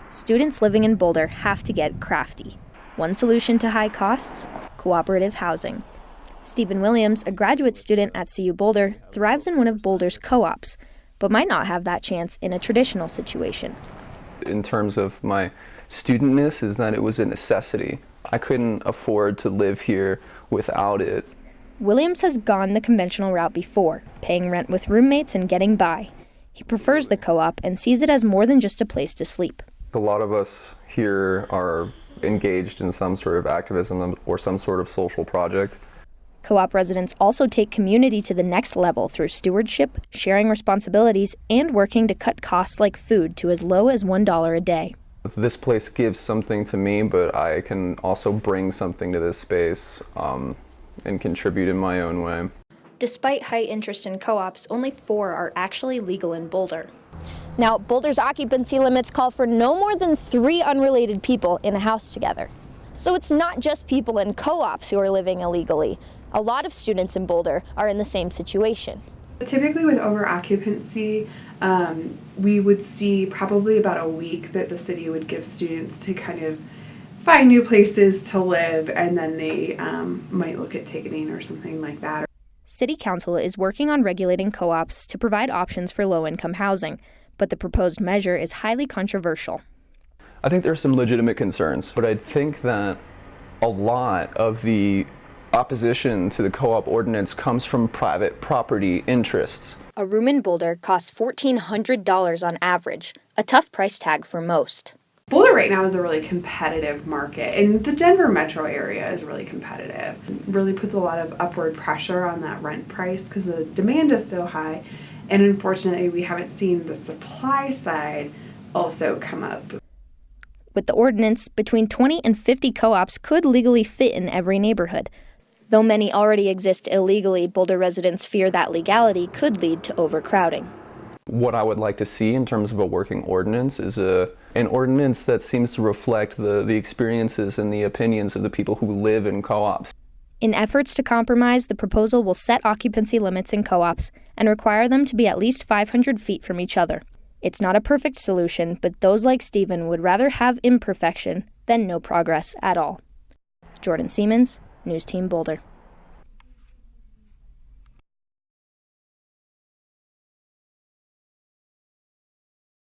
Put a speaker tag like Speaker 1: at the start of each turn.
Speaker 1: students living in Boulder have to get crafty. One solution to high costs? Cooperative housing. Stephen Williams, a graduate student at CU Boulder, thrives in one of Boulder's co-ops, but might not have that chance in a traditional situation.
Speaker 2: In terms of my studentness, is that it was a necessity. I couldn't afford to live here without it.
Speaker 1: Williams has gone the conventional route before, paying rent with roommates and getting by. He prefers the co-op and sees it as more than just a place to sleep.
Speaker 2: A lot of us here are engaged in some sort of activism or some sort of social project.
Speaker 1: Co-op residents also take community to the next level through stewardship, sharing responsibilities, and working to cut costs like food to as low as $1 a day.
Speaker 2: This place gives something to me, but I can also bring something to this space and contribute in my own way.
Speaker 1: Despite high interest in co-ops, only 4 are actually legal in Boulder. Now, Boulder's occupancy limits call for no more than 3 unrelated people in a house together. So it's not just people in co-ops who are living illegally. A lot of students in Boulder are in the same situation.
Speaker 3: Typically with over-occupancy, we would see probably about a week that the city would give students to kind of find new places to live, and then they might look at ticketing or something like that.
Speaker 1: City Council is working on regulating co-ops to provide options for low-income housing, but the proposed measure is highly controversial.
Speaker 2: I think there are some legitimate concerns, but I think that a lot of the opposition to the Co-op Ordinance comes from private property interests.
Speaker 1: A room in Boulder costs $1,400 on average, a tough price tag for most.
Speaker 3: Boulder right now is a really competitive market, and the Denver metro area is really competitive. It really puts a lot of upward pressure on that rent price because the demand is so high, and unfortunately we haven't seen the supply side also come up.
Speaker 1: With the ordinance, between 20 and 50 co-ops could legally fit in every neighborhood. Though many already exist illegally, Boulder residents fear that legality could lead to overcrowding.
Speaker 2: What I would like to see in terms of a working ordinance is an ordinance that seems to reflect the experiences and the opinions of the people who live in co-ops.
Speaker 1: In efforts to compromise, the proposal will set occupancy limits in co-ops and require them to be at least 500 feet from each other. It's not a perfect solution, but those like Stephen would rather have imperfection than no progress at all. Jordan Siemens, NewsTeam Boulder.